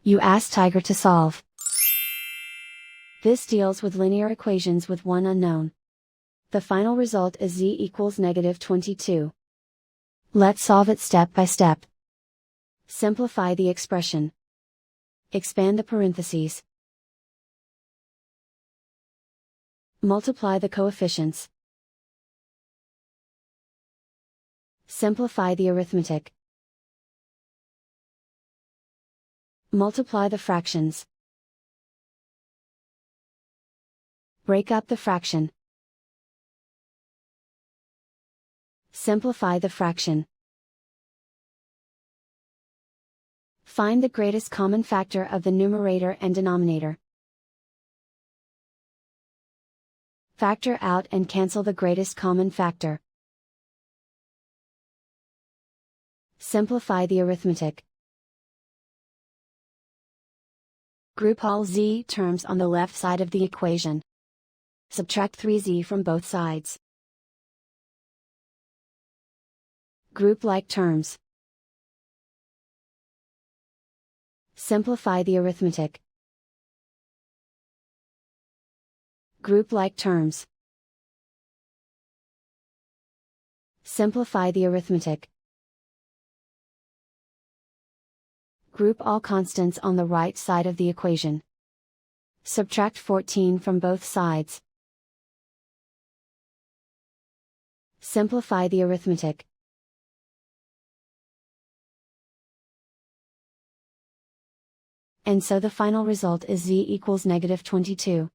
You ask Tiger to solve. This deals with linear equations with one unknown. The final result is z equals -22. Let's solve it step by step. Simplify the expression. Expand the parentheses. Multiply the coefficients. Simplify the arithmetic. Multiply the fractions. Break up the fraction. Simplify the fraction. Find the greatest common factor of the numerator and denominator. Factor out and cancel the greatest common factor. Simplify the arithmetic. Group all z terms on the left side of the equation. Subtract 3z from both sides. Group like terms. Simplify the arithmetic. Group like terms. Simplify the arithmetic. Group all constants on the right side of the equation. Subtract 14 from both sides. Simplify the arithmetic. And so the final result is z equals -22.